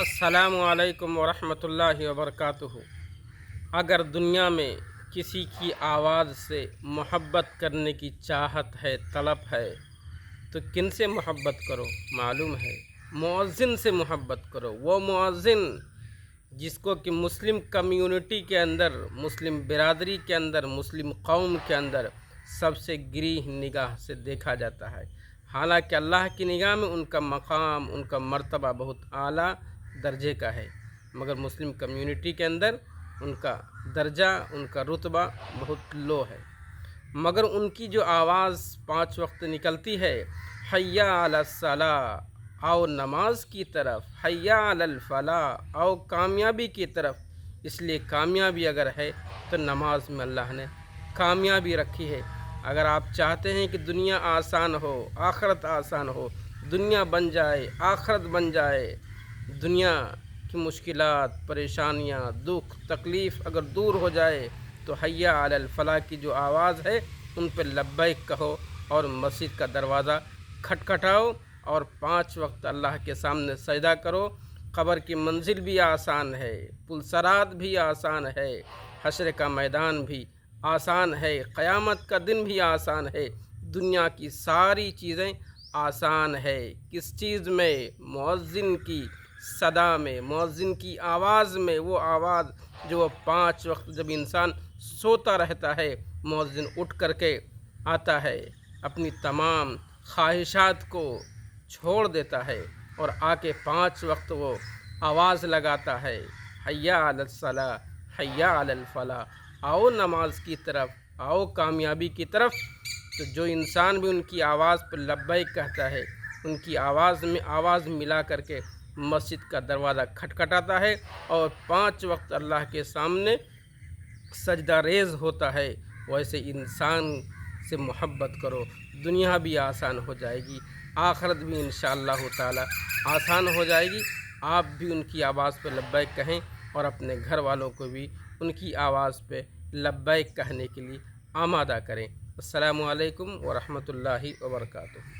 अस्सलामुअलैकुम वरहमतुल्लाहि वबरकातुहू। अगर दुनिया में किसी की आवाज़ से मोहब्बत करने की चाहत है, तलब है, तो किन से मोहब्बत करो मालूम है? मुअज़्ज़िन से मोहब्बत करो। वो मुअज़्ज़िन जिसको कि मुस्लिम कम्युनिटी के अंदर, मुस्लिम बिरादरी के अंदर, मुस्लिम कौम के अंदर सबसे गिरी निगाह से देखा जाता है। हालांकि अल्लाह की निगाह में उनका मकाम, उनका मर्तबा बहुत आला दर्जे का है, मगर मुस्लिम कम्युनिटी के अंदर उनका दर्जा, उनका रुतबा बहुत लो है। मगर उनकी जो आवाज़ 5 वक्त निकलती है, हय्या अला सलाह, आओ नमाज की तरफ, हय्या अलल फलाह, आओ कामयाबी की तरफ। इसलिए कामयाबी अगर है तो नमाज में अल्लाह ने कामयाबी रखी है। अगर आप चाहते हैं कि दुनिया आसान हो, आखरत आसान हो, दुनिया बन जाए, आखरत बन जाए, दुनिया की मुश्किलात, परेशानियाँ, दुख, तकलीफ़ अगर दूर हो जाए, तो हय्या अलल फलाह की जो आवाज़ है उन पर लब्बैक कहो और मस्जिद का दरवाज़ा खटखटाओ और 5 वक्त अल्लाह के सामने सजदा करो। क़ब्र की मंजिल भी आसान है, पुलसरात भी आसान है, हश्र का मैदान भी आसान है, क़यामत का दिन भी आसान है, दुनिया की सारी चीज़ें आसान है। किस चीज़ में? मुअज़्ज़िन की सदा में, मुअज़्ज़िन की आवाज़ में। वो आवाज़ जो 5 वक्त जब इंसान सोता रहता है, मुअज़्ज़िन उठ करके आता है, अपनी तमाम ख्वाहिशात को छोड़ देता है और आके 5 वक्त वो आवाज़ लगाता है, हय्या अलल सलाह, हय्या अलल फलाह, आओ नमाज की तरफ, आओ कामयाबी की तरफ। तो जो इंसान भी उनकी आवाज़ पर लब्बैक कहता है, उनकी आवाज़ में आवाज़ मिला करके मस्जिद का दरवाज़ा खटखटाता है और 5 वक्त अल्लाह के सामने सजदा रेज़ होता है, वैसे इंसान से मोहब्बत करो। दुनिया भी आसान हो जाएगी, आखरत भी इंशाअल्लाह ताला आसान हो जाएगी। आप भी उनकी आवाज़ पे लब्बैक कहें और अपने घर वालों को भी उनकी आवाज़ पे लब्बैक कहने के लिए आमादा करें। अस्सलामु अलैकुम व रहमतुल्लाहि व बरकातुहू।